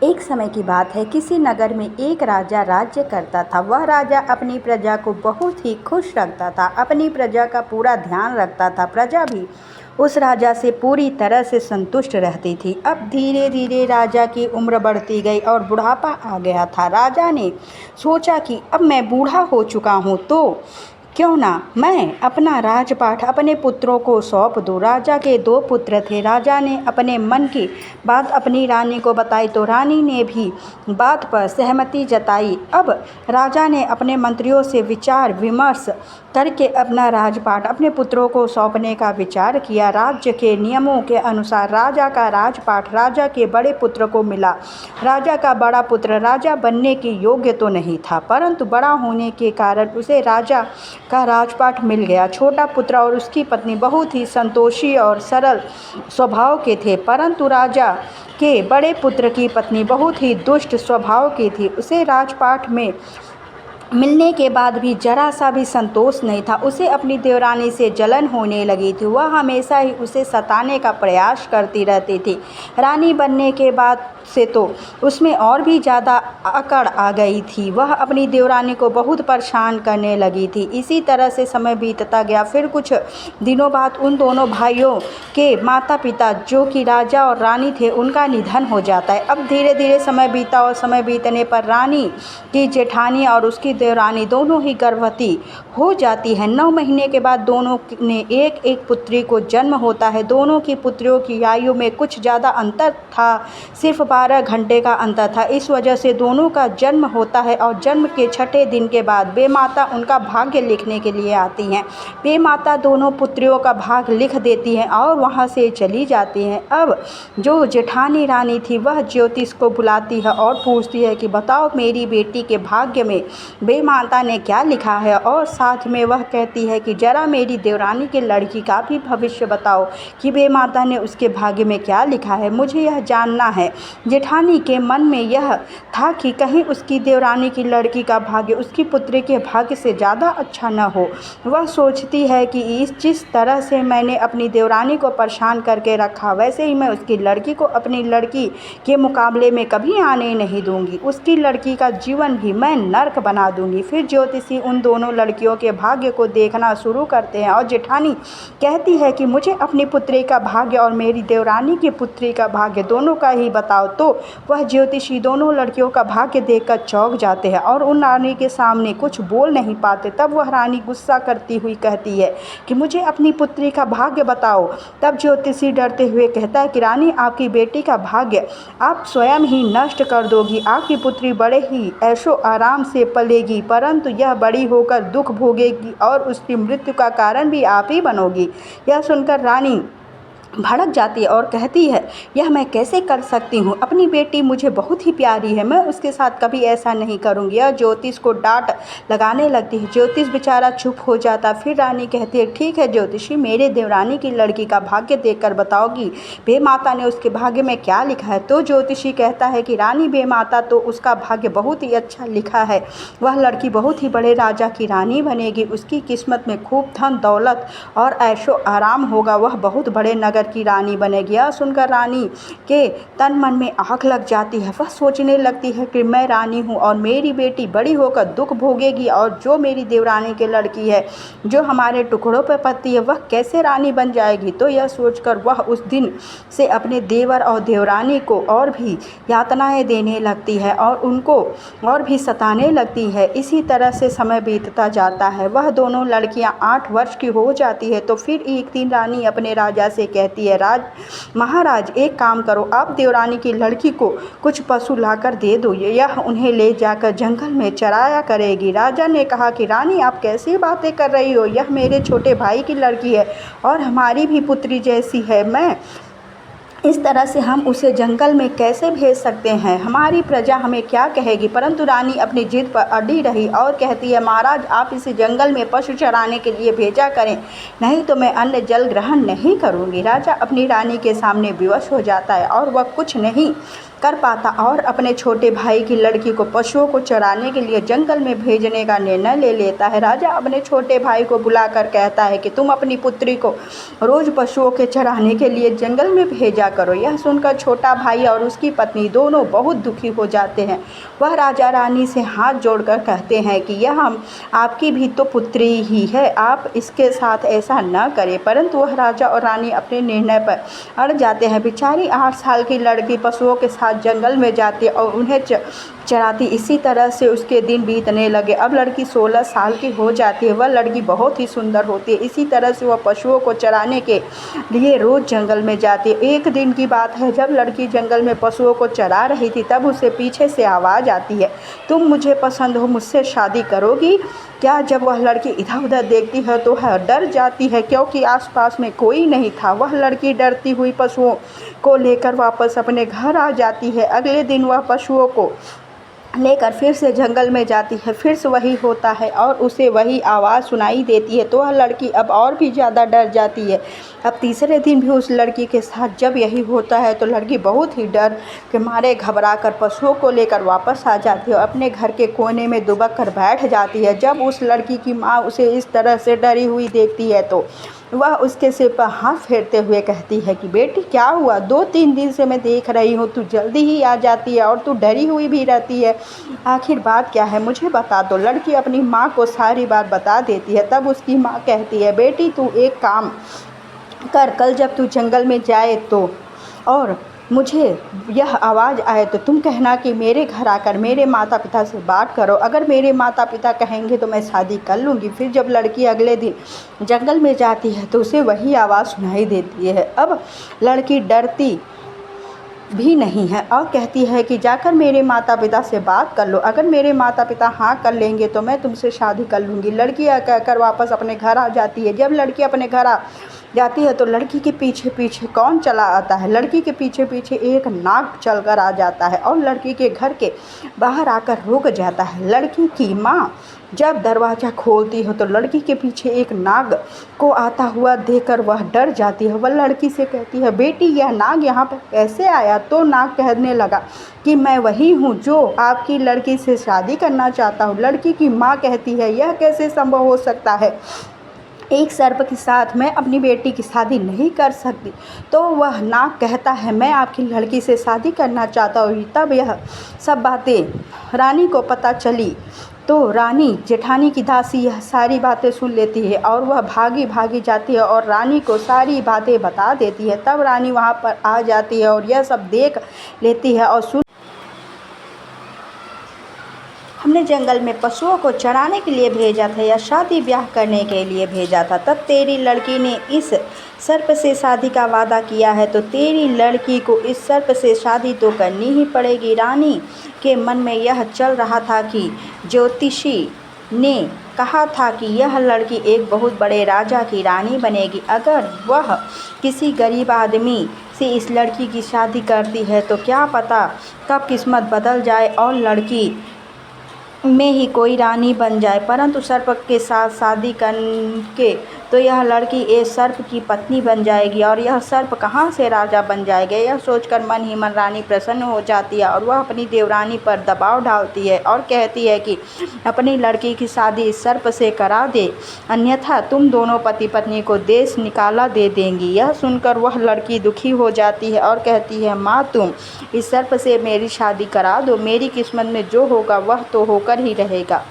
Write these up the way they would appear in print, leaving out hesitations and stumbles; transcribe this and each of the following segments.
एक समय की बात है, किसी नगर में एक राजा राज्य करता था। वह राजा अपनी प्रजा को बहुत ही खुश रखता था, अपनी प्रजा का पूरा ध्यान रखता था। प्रजा भी उस राजा से पूरी तरह से संतुष्ट रहती थी। अब धीरे धीरे राजा की उम्र बढ़ती गई और बुढ़ापा आ गया था। राजा ने सोचा कि अब मैं बूढ़ा हो चुका हूँ तो क्यों ना मैं अपना राजपाट अपने पुत्रों को सौंप दूँ। राजा के 2 पुत्र थे। राजा ने अपने मन की बात अपनी रानी को बताई तो रानी ने भी बात पर सहमति जताई। अब राजा ने अपने मंत्रियों से विचार विमर्श करके अपना राजपाट अपने पुत्रों को सौंपने का विचार किया। राज्य के नियमों के अनुसार राजा का राजपाट राजा के बड़े पुत्र को मिला। राजा का बड़ा पुत्र राजा बनने के योग्य तो नहीं था, परंतु बड़ा होने के कारण उसे राजा का राजपाट मिल गया। छोटा पुत्र और उसकी पत्नी बहुत ही संतोषी और सरल स्वभाव के थे, परंतु राजा के बड़े पुत्र की पत्नी बहुत ही दुष्ट स्वभाव की थी। उसे राजपाट में मिलने के बाद भी जरा सा भी संतोष नहीं था। उसे अपनी देवरानी से जलन होने लगी थी। वह हमेशा ही उसे सताने का प्रयास करती रहती थी। रानी बनने के बाद से तो उसमें और भी ज़्यादा अकड़ आ गई थी। वह अपनी देवरानी को बहुत परेशान करने लगी थी। इसी तरह से समय बीतता गया। फिर कुछ दिनों बाद उन दोनों भाइयों के माता पिता, जो कि राजा और रानी थे, उनका निधन हो जाता है। अब धीरे धीरे समय बीता और समय बीतने पर रानी की जेठानी और उसकी देवरानी दोनों ही गर्भवती हो जाती है। 9 महीने के बाद दोनों ने एक एक पुत्री को जन्म होता है। दोनों की पुत्रियों की आयु में कुछ ज़्यादा अंतर था, सिर्फ 12 घंटे का अंतर था। इस वजह से दोनों का जन्म होता है और जन्म के 6ठे दिन के बाद बेमाता उनका भाग्य लिखने के लिए आती हैं। बेमाता दोनों पुत्रियों का भाग्य लिख देती हैं और वहाँ से चली जाती हैं। अब जो जेठानी रानी थी वह ज्योतिष को बुलाती है और पूछती है कि बताओ मेरी बेटी के भाग्य में बेमाता ने क्या लिखा है, और साथ में वह कहती है कि जरा मेरी देवरानी के लड़की का भी भविष्य बताओ कि बेमाता ने उसके भाग्य में क्या लिखा है, मुझे यह जानना है। जेठानी के मन में यह था कि कहीं उसकी देवरानी की लड़की का भाग्य उसकी पुत्री के भाग्य से ज़्यादा अच्छा न हो। वह सोचती है कि जिस तरह से मैंने अपनी देवरानी को परेशान करके रखा, वैसे ही मैं उसकी लड़की को अपनी लड़की के मुकाबले में कभी आने नहीं दूंगी। उसकी लड़की का जीवन भी मैं नर्क बना दूंगी। फिर ज्योतिषी उन दोनों लड़कियों के भाग्य को देखना शुरू करते हैं और जेठानी कहती है कि मुझे अपनी पुत्री का भाग्य और मेरी देवरानी की पुत्री का भाग्य दोनों का ही बताओ। तो वह ज्योतिषी दोनों लड़कियों का भाग्य देखकर चौंक जाते हैं और उन रानी के सामने कुछ बोल नहीं पाते। तब वह रानी गुस्सा करती हुई कहती है कि मुझे अपनी पुत्री का भाग्य बताओ। तब ज्योतिषी डरते हुए कहता है कि रानी, आपकी बेटी का भाग्य आप स्वयं ही नष्ट कर दोगी। आपकी पुत्री बड़े ही ऐशो आराम से पलेगी, परंतु यह बड़ी होकर दुख भोगेगी और उसकी मृत्यु का कारण भी आप ही बनोगी। यह सुनकर रानी भड़क जाती है और कहती है, यह मैं कैसे कर सकती हूँ? अपनी बेटी मुझे बहुत ही प्यारी है, मैं उसके साथ कभी ऐसा नहीं करूँगी। यह ज्योतिष को डांट लगाने लगती है। ज्योतिष बेचारा चुप हो जाता। फिर रानी कहती है, ठीक है ज्योतिषी, मेरे देवरानी की लड़की का भाग्य देखकर बताओगी बेमाता ने उसके भाग्य में क्या लिखा है। तो ज्योतिषी कहता है कि रानी, बेमाता तो उसका भाग्य बहुत ही अच्छा लिखा है। वह लड़की बहुत ही बड़े राजा की रानी बनेगी। उसकी किस्मत में खूब धन दौलत और ऐशो आराम होगा। वह बहुत बड़े नगर की रानी बनेगी। यह सुनकर रानी के तन मन में आग लग जाती है। वह सोचने लगती है कि मैं रानी हूँ और मेरी बेटी बड़ी होकर दुख भोगेगी, और जो मेरी देवरानी की लड़की है, जो हमारे टुकड़ों पर पलती है, वह कैसे रानी बन जाएगी। तो यह सोचकर वह उस दिन से अपने देवर और देवरानी को और भी यातनाएं देने लगती है और उनको और भी सताने लगती है। इसी तरह से समय बीतता जाता है। वह दोनों लड़कियां 8 वर्ष की हो जाती है। तो फिर एक दिन रानी अपने राजा से कहती है, महाराज एक काम करो, आप देवरानी की लड़की को कुछ पशु लाकर दे दो, यह उन्हें ले जाकर जंगल में चराया करेगी। राजा ने कहा कि रानी, आप कैसी बातें कर रही हो, यह मेरे छोटे भाई की लड़की है और हमारी भी पुत्री जैसी है। मैं इस तरह से हम उसे जंगल में कैसे भेज सकते हैं? हमारी प्रजा हमें क्या कहेगी? परंतु रानी अपनी जिद पर अड़ी रही और कहती है, महाराज आप इसे जंगल में पशु चराने के लिए भेजा करें, नहीं तो मैं अन्न जल ग्रहण नहीं करूंगी। राजा अपनी रानी के सामने विवश हो जाता है और वह कुछ नहीं कर पाता और अपने छोटे भाई की लड़की को पशुओं को चराने के लिए जंगल में भेजने का निर्णय ले लेता है। राजा अपने छोटे भाई को बुलाकर कहता है कि तुम अपनी पुत्री को रोज पशुओं के चराने के लिए जंगल में भेजा करो। यह सुनकर छोटा भाई और उसकी पत्नी दोनों बहुत दुखी हो जाते हैं। वह राजा रानी से हाथ जोड़कर कहते हैं कि यह आपकी भी तो पुत्री ही है, आप इसके साथ ऐसा न करें। परंतु वह राजा और रानी अपने निर्णय पर अड़ जाते हैं। बेचारी 8 साल की लड़की पशुओं के साथ जंगल में जाती है और उन्हें चराती। इसी तरह से उसके दिन बीतने लगे। अब लड़की 16 साल की हो जाती है। वह लड़की बहुत ही सुंदर होती है। इसी तरह से वह पशुओं को चराने के लिए रोज़ जंगल में जाती है। एक दिन की बात है, जब लड़की जंगल में पशुओं को चरा रही थी, तब उसे पीछे से आवाज़ आती है, तुम मुझे पसंद हो, मुझसे शादी करोगी क्या? जब वह लड़की इधर उधर देखती है तो वह डर जाती है, क्योंकि आसपास में कोई नहीं था। वह लड़की डरती हुई पशुओं को लेकर वापस अपने घर आ जाती है। अगले दिन वह पशुओं को लेकर फिर से जंगल में जाती है। फिर से वही होता है और उसे वही आवाज़ सुनाई देती है, तो वह लड़की अब और भी ज़्यादा डर जाती है। अब तीसरे दिन भी उस लड़की के साथ जब यही होता है तो लड़की बहुत ही डर के मारे घबरा कर पशुओं को लेकर वापस आ जाती है और अपने घर के कोने में दुबक कर बैठ जाती है। जब उस लड़की की माँ उसे इस तरह से डरी हुई देखती है तो वह उसके सिर पर हाथ फेरते हुए कहती है कि बेटी क्या हुआ? 2-3 दिन से मैं देख रही हूँ तू जल्दी ही आ जाती है और तू डरी हुई भी रहती है। आखिर बात क्या है, मुझे बता दो। लड़की अपनी माँ को सारी बात बता देती है। तब उसकी माँ कहती है, बेटी तू एक काम कर, कल जब तू जंगल में जाए तो और मुझे यह आवाज़ आए तो तुम कहना कि मेरे घर आकर मेरे माता पिता से बात करो। अगर मेरे माता पिता कहेंगे तो मैं शादी कर लूँगी। फिर जब लड़की अगले दिन जंगल में जाती है तो उसे वही आवाज़ सुनाई देती है। अब लड़की डरती भी नहीं है और कहती है कि जाकर मेरे माता पिता से बात कर लो। अगर मेरे माता पिता हाँ कर लेंगे तो मैं तुमसे शादी कर लूँगी। लड़की कहकर वापस अपने घर आ जाती है। जब लड़की अपने घर आ जाती है तो लड़की के पीछे पीछे कौन चला आता है? लड़की के पीछे पीछे एक नाग चलकर आ जाता है और लड़की के घर के बाहर आकर रुक जाता है। लड़की की माँ जब दरवाज़ा खोलती है तो लड़की के पीछे एक नाग को आता हुआ देखकर वह डर जाती है। वह लड़की से कहती है, बेटी यह नाग यहाँ पर कैसे आया? तो नाग कहने लगा कि मैं वही हूँ जो आपकी लड़की से शादी करना चाहता हूँ। लड़की की माँ कहती है, यह कैसे संभव हो सकता है? एक सर्प के साथ मैं अपनी बेटी की शादी नहीं कर सकती। तो वह नाग कहता है, मैं आपकी लड़की से शादी करना चाहता हूँ। तब यह सब बातें रानी को पता चली तो रानी जेठानी की दासी यह सारी बातें सुन लेती है और वह भागी भागी जाती है और रानी को सारी बातें बता देती है। तब रानी वहाँ पर आ जाती है और यह सब देख लेती है और सुन हमने जंगल में पशुओं को चराने के लिए भेजा था या शादी ब्याह करने के लिए भेजा था? तब तेरी लड़की ने इस सर्प से शादी का वादा किया है तो तेरी लड़की को इस सर्प से शादी तो करनी ही पड़ेगी। रानी के मन में यह चल रहा था कि ज्योतिषी ने कहा था कि यह लड़की एक बहुत बड़े राजा की रानी बनेगी। अगर वह किसी गरीब आदमी से इस लड़की की शादी करती है तो क्या पता कब किस्मत बदल जाए और लड़की में ही कोई रानी बन जाए। परंतु सर्प के साथ शादी करके तो यह लड़की एक सर्प की पत्नी बन जाएगी और यह सर्प कहाँ से राजा बन जाएगा। यह सोचकर मन ही मन रानी प्रसन्न हो जाती है और वह अपनी देवरानी पर दबाव डालती है और कहती है कि अपनी लड़की की शादी इस सर्प से करा दे, अन्यथा तुम दोनों पति पत्नी को देश निकाला दे देंगी। यह सुनकर वह लड़की दुखी हो जाती है और कहती है, माँ तुम इस सर्प से मेरी शादी करा दो, मेरी किस्मत में जो होगा वह तो होकर ही रहेगा।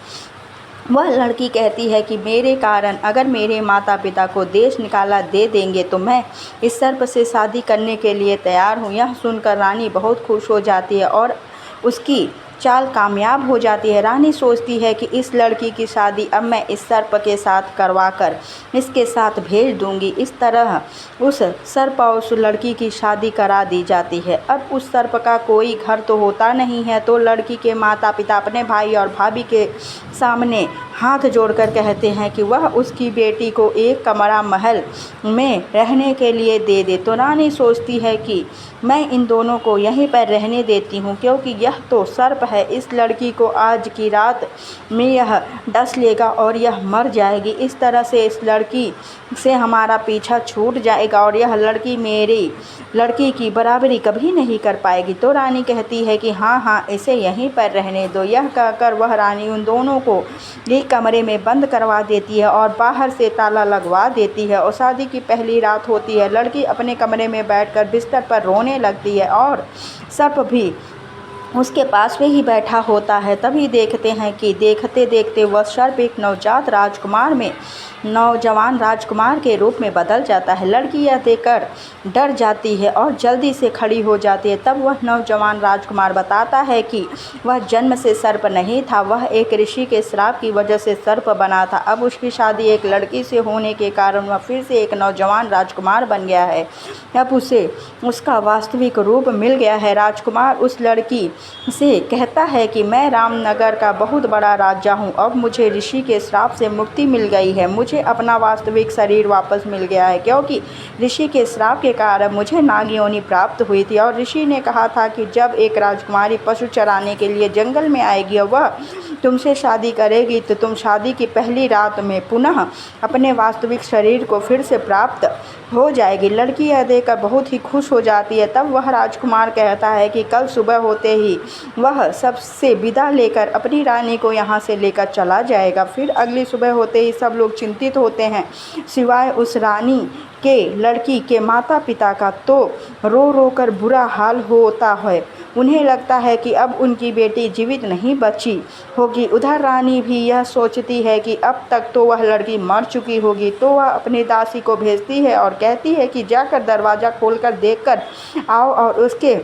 वह लड़की कहती है कि मेरे कारण अगर मेरे माता पिता को देश निकाला दे देंगे तो मैं इस सर्प से शादी करने के लिए तैयार हूँ। यह सुनकर रानी बहुत खुश हो जाती है और उसकी चाल कामयाब हो जाती है। रानी सोचती है कि इस लड़की की शादी अब मैं इस सर्प के साथ करवाकर इसके साथ भेज दूंगी। इस तरह उस सर्प और उस लड़की की शादी करा दी जाती है। अब उस सर्प का कोई घर तो होता नहीं है तो लड़की के माता पिता अपने भाई और भाभी के सामने हाथ जोड़कर कहते हैं कि वह उसकी बेटी को एक कमरा महल में रहने के लिए दे दे। तो रानी सोचती है कि मैं इन दोनों को यहीं पर रहने देती हूँ, क्योंकि यह तो सर्प है इस लड़की को आज की रात में यह डस लेगा और यह मर जाएगी। इस तरह से इस लड़की से हमारा पीछा छूट जाएगा और यह लड़की मेरी लड़की की बराबरी कभी नहीं कर पाएगी। तो रानी कहती है कि हाँ हाँ, इसे यहीं पर रहने दो। यह कहकर वह रानी उन दोनों को एक कमरे में बंद करवा देती है और बाहर से ताला लगवा देती है। और शादी की पहली रात होती है। लड़की अपने कमरे में बैठकर बिस्तर पर रोने लगती है और सर्प भी उसके पास में ही बैठा होता है। तभी देखते हैं कि देखते देखते वह सर्प एक नौजवान राजकुमार के रूप में बदल जाता है। लड़की यह देखकर डर जाती है और जल्दी से खड़ी हो जाती है। तब वह नौजवान राजकुमार बताता है कि वह जन्म से सर्प नहीं था, वह एक ऋषि के श्राप की वजह से सर्प बना था। अब उसकी शादी एक लड़की से होने के कारण वह फिर से एक नौजवान राजकुमार बन गया है। अब उसे उसका वास्तविक रूप मिल गया है। राजकुमार उस लड़की से कहता है कि मैं रामनगर का बहुत बड़ा राजा हूँ। अब मुझे ऋषि के श्राप से मुक्ति मिल गई है। मुझे अपना वास्तविक शरीर वापस मिल गया है, क्योंकि ऋषि के श्राप के कारण मुझे नाग योनि प्राप्त हुई थी। और ऋषि ने कहा था कि जब एक राजकुमारी पशु चराने के लिए जंगल में आएगी और वह तुमसे शादी करेगी तो तुम शादी की पहली रात में पुनः अपने वास्तविक शरीर को फिर से प्राप्त हो जाएगी। लड़की यह देखकर बहुत ही खुश हो जाती है। तब वह राजकुमार कहता है कि कल सुबह होते ही वह सबसे विदा लेकर अपनी रानी को यहाँ से लेकर चला जाएगा। फिर अगली सुबह होते ही सब लोग चिंतित होते हैं, सिवाय उस रानी के। लड़की के माता पिता का तो रो रो कर बुरा हाल होता है। उन्हें लगता है कि अब उनकी बेटी जीवित नहीं बची होगी। उधर रानी भी यह सोचती है कि अब तक तो वह लड़की मर चुकी होगी। तो वह अपनी दासी को भेजती है और कहती है कि जाकर दरवाज़ा खोलकर देखकर आओ और उसके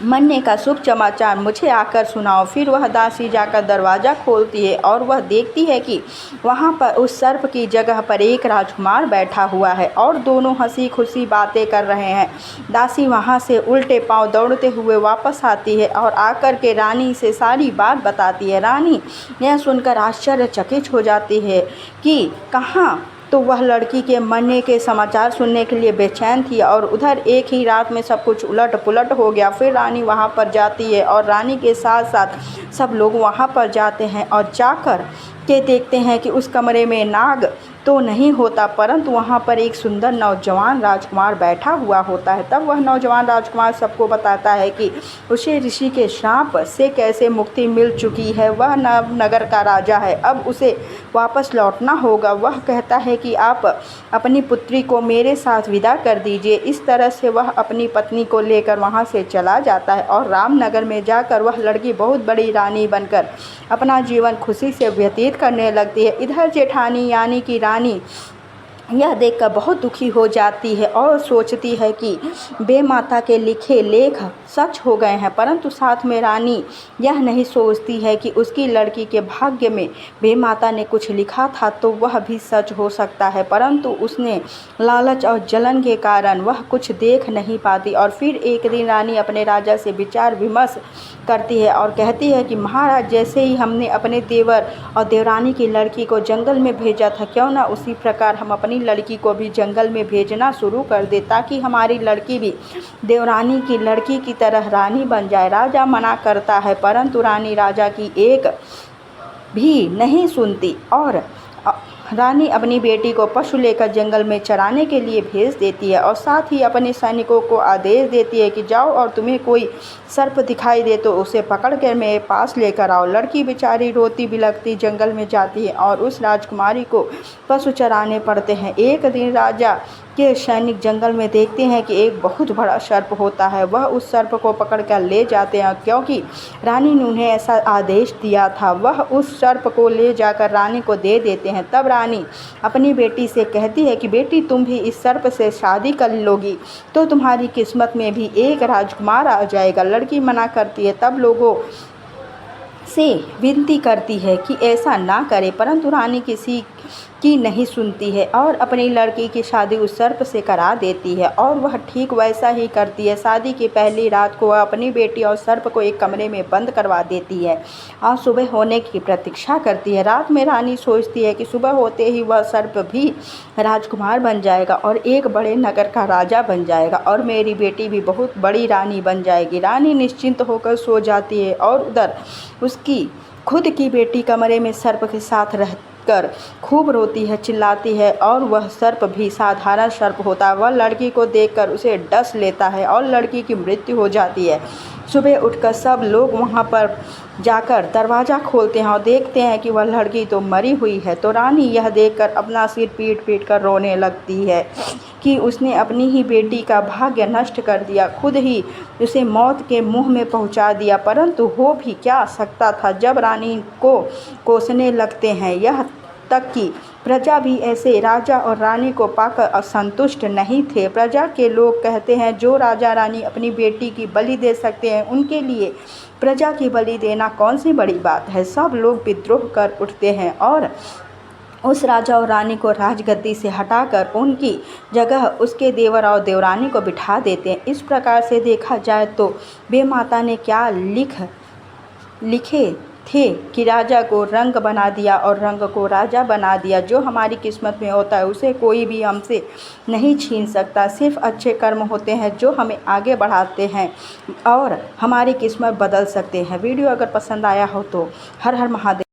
मरने का शुभ समाचार मुझे आकर सुनाओ। फिर वह दासी जाकर दरवाज़ा खोलती है और वह देखती है कि वहाँ पर उस सर्प की जगह पर एक राजकुमार बैठा हुआ है और दोनों हंसी खुशी बातें कर रहे हैं। दासी वहाँ से उल्टे पांव दौड़ते हुए वापस आती है और आकर के रानी से सारी बात बताती है। रानी यह सुनकर आश्चर्यचकित हो जाती है कि कहाँ तो वह लड़की के मरने के समाचार सुनने के लिए बेचैन थी और उधर एक ही रात में सब कुछ उलट पुलट हो गया। फिर रानी वहाँ पर जाती है और रानी के साथ साथ सब लोग वहाँ पर जाते हैं और जाकर के देखते हैं कि उस कमरे में नाग तो नहीं होता, परंतु वहाँ पर एक सुंदर नौजवान राजकुमार बैठा हुआ होता है। तब वह नौजवान राजकुमार सबको बताता है कि उसे ऋषि के श्राप से कैसे मुक्ति मिल चुकी है। वह नगर का राजा है, अब उसे वापस लौटना होगा। वह कहता है कि आप अपनी पुत्री को मेरे साथ विदा कर दीजिए। इस तरह से वह अपनी पत्नी को लेकर वहाँ से चला जाता है और रामनगर में जाकर वह लड़की बहुत बड़ी रानी बनकर अपना जीवन खुशी से व्यतीत करने लगती है। इधर जेठानी यानी कि रानी यह देखकर बहुत दुखी हो जाती है और सोचती है कि बेमाता के लिखे लेख सच हो गए हैं, परंतु साथ में रानी यह नहीं सोचती है कि उसकी लड़की के भाग्य में बेमाता ने कुछ लिखा था तो वह भी सच हो सकता है, परंतु उसने लालच और जलन के कारण वह कुछ देख नहीं पाती। और फिर एक दिन रानी अपने राजा से विचार विमर्श करती है और कहती है कि महाराज, जैसे ही हमने अपने देवर और देवरानी की लड़की को जंगल में भेजा था, क्यों ना उसी प्रकार हम अपनी लड़की को भी जंगल में भेजना शुरू कर दे, ताकि हमारी लड़की भी देवरानी की लड़की की तरह रानी बन जाए। राजा मना करता है, परंतु रानी राजा की एक भी नहीं सुनती और रानी अपनी बेटी को पशु लेकर जंगल में चराने के लिए भेज देती है और साथ ही अपने सैनिकों को आदेश देती है कि जाओ और तुम्हें कोई सर्प दिखाई दे तो उसे पकड़ कर मेरे पास लेकर आओ। लड़की बेचारी रोती बिलखती जंगल में जाती है और उस राजकुमारी को पशु चराने पड़ते हैं। एक दिन राजा के सैनिक जंगल में देखते हैं कि एक बहुत बड़ा सर्प होता है। वह उस सर्प को पकड़कर ले जाते हैं, क्योंकि रानी ने उन्हें ऐसा आदेश दिया था। वह उस सर्प को ले जाकर रानी को दे देते हैं। तब रानी अपनी बेटी से कहती है कि बेटी, तुम भी इस सर्प से शादी कर लोगी तो तुम्हारी किस्मत में भी एक राजकुमार आ जाएगा। लड़की मना करती है। तब लोगों से विनती करती है कि ऐसा ना करे, परंतु रानी किसी की नहीं सुनती है और अपनी लड़की की शादी उस सर्प से करा देती है। और वह ठीक वैसा ही करती है। शादी की पहली रात को वह अपनी बेटी और सर्प को एक कमरे में बंद करवा देती है और सुबह होने की प्रतीक्षा करती है। रात में रानी सोचती है कि सुबह होते ही वह सर्प भी राजकुमार बन जाएगा और एक बड़े नगर का राजा बन जाएगा और मेरी बेटी भी बहुत बड़ी रानी बन जाएगी। रानी निश्चिंत होकर सो जाती है और उधर उसकी खुद की बेटी कमरे में सर्प के साथ रहकर खूब रोती है, चिल्लाती है और वह सर्प भी साधारण सर्प होता है। वह लड़की को देखकर उसे डस लेता है और लड़की की मृत्यु हो जाती है। सुबह उठकर सब लोग वहां पर जाकर दरवाज़ा खोलते हैं और देखते हैं कि वह लड़की तो मरी हुई है। तो रानी यह देखकर अपना सिर पीट पीट कर रोने लगती है कि उसने अपनी ही बेटी का भाग्य नष्ट कर दिया, खुद ही उसे मौत के मुंह में पहुंचा दिया। परंतु हो भी क्या सकता था जब रानी को कोसने लगते हैं। यह तक कि प्रजा भी ऐसे राजा और रानी को पाकर असंतुष्ट नहीं थे। प्रजा के लोग कहते हैं जो राजा रानी अपनी बेटी की बलि दे सकते हैं उनके लिए प्रजा की बलि देना कौन सी बड़ी बात है। सब लोग विद्रोह कर उठते हैं और उस राजा और रानी को राजगद्दी से हटाकर उनकी जगह उसके देवर और देवरानी को बिठा देते हैं। इस प्रकार से देखा जाए तो बेमाता ने क्या लिखे थे कि राजा को रंग बना दिया और रंग को राजा बना दिया। जो हमारी किस्मत में होता है उसे कोई भी हमसे नहीं छीन सकता। सिर्फ अच्छे कर्म होते हैं जो हमें आगे बढ़ाते हैं और हमारी किस्मत बदल सकते हैं। वीडियो अगर पसंद आया हो तो हर हर महादेव।